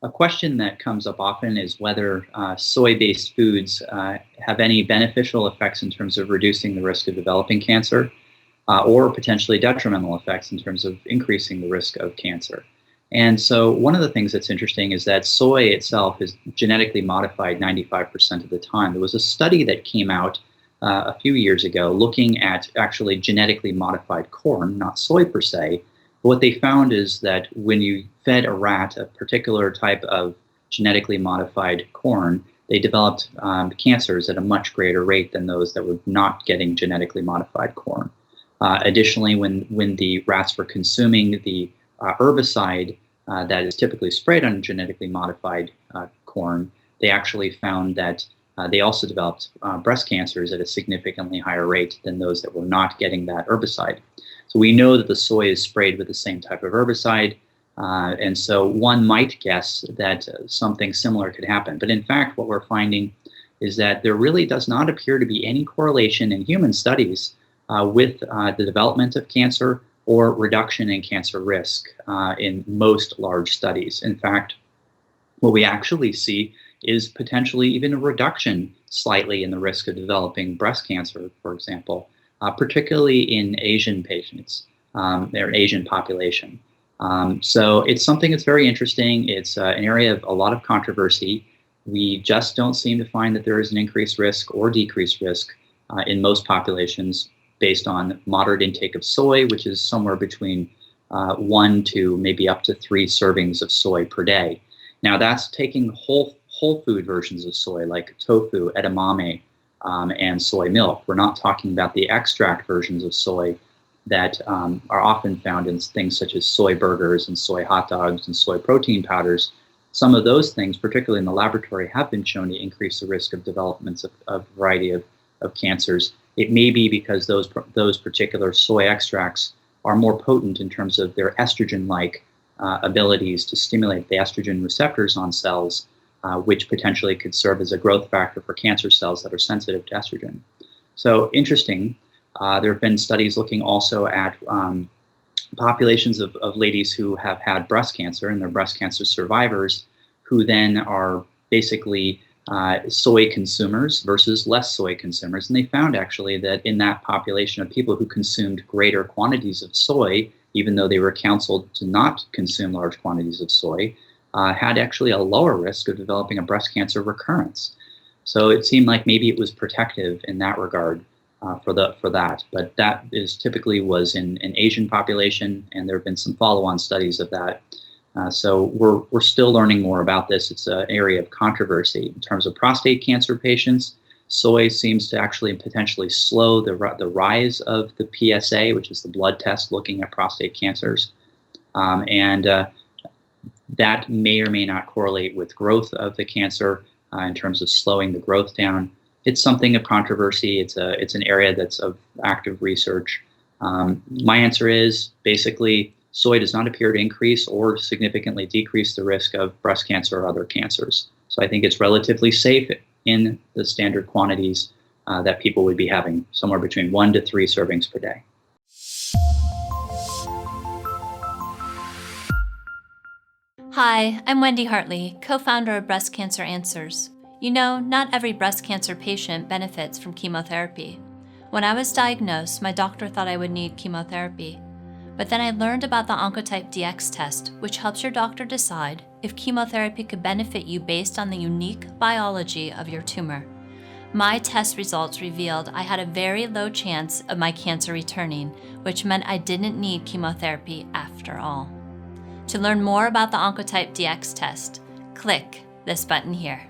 A question that comes up often is whether soy-based foods have any beneficial effects in terms of reducing the risk of developing cancer, or potentially detrimental effects in terms of increasing the risk of cancer. And so one of the things that's interesting is that soy itself is genetically modified 95% of the time. There was a study that came out a few years ago looking at actually genetically modified corn, not soy per se. But what they found is that when you fed a rat a particular type of genetically modified corn, they developed cancers at a much greater rate than those that were not getting genetically modified corn. Additionally, when the rats were consuming the herbicide that is typically sprayed on genetically modified corn, they actually found that they also developed breast cancers at a significantly higher rate than those that were not getting that herbicide. So we know that the soy is sprayed with the same type of herbicide, and so one might guess that something similar could happen. But in fact, what we're finding is that there really does not appear to be any correlation in human studies with the development of cancer or reduction in cancer risk in most large studies. In fact, what we actually see is potentially even a reduction slightly in the risk of developing breast cancer, for example, particularly in Asian patients, their Asian population. So it's something that's very interesting. It's an area of a lot of controversy. We just don't seem to find that there is an increased risk or decreased risk in most populations based on moderate intake of soy, which is somewhere between 1 to maybe up to 3 servings of soy per day. Now that's taking whole food versions of soy like tofu, edamame, and soy milk. We're not talking about the extract versions of soy that are often found in things such as soy burgers and soy hot dogs and soy protein powders. Some of those things, particularly in the laboratory, have been shown to increase the risk of developments of a variety of cancers. It may be because those particular soy extracts are more potent in terms of their estrogen-like abilities to stimulate the estrogen receptors on cells, which potentially could serve as a growth factor for cancer cells that are sensitive to estrogen. So interesting. There have been studies looking also at populations of ladies who have had breast cancer and they're breast cancer survivors who then are basically soy consumers versus less soy consumers. And they found actually that in that population of people who consumed greater quantities of soy, even though they were counseled to not consume large quantities of soy, had actually a lower risk of developing a breast cancer recurrence. So it seemed like maybe it was protective in that regard for that. But that is typically was in an Asian population, and there have been some follow-on studies of that. So we're still learning more about this. It's an area of controversy. In terms of prostate cancer patients, soy seems to actually potentially slow the rise of the PSA, which is the blood test looking at prostate cancers. That may or may not correlate with growth of the cancer in terms of slowing the growth down. It's something of controversy. It's an area that's of active research. My answer is basically soy does not appear to increase or significantly decrease the risk of breast cancer or other cancers. So I think it's relatively safe in the standard quantities that people would be having, somewhere between 1 to 3 servings per day. Hi, I'm Wendy Hartley, co-founder of Breast Cancer Answers. You know, not every breast cancer patient benefits from chemotherapy. When I was diagnosed, my doctor thought I would need chemotherapy. But then I learned about the Oncotype DX test, which helps your doctor decide if chemotherapy could benefit you based on the unique biology of your tumor. My test results revealed I had a very low chance of my cancer returning, which meant I didn't need chemotherapy after all. To learn more about the Oncotype DX test, click this button here.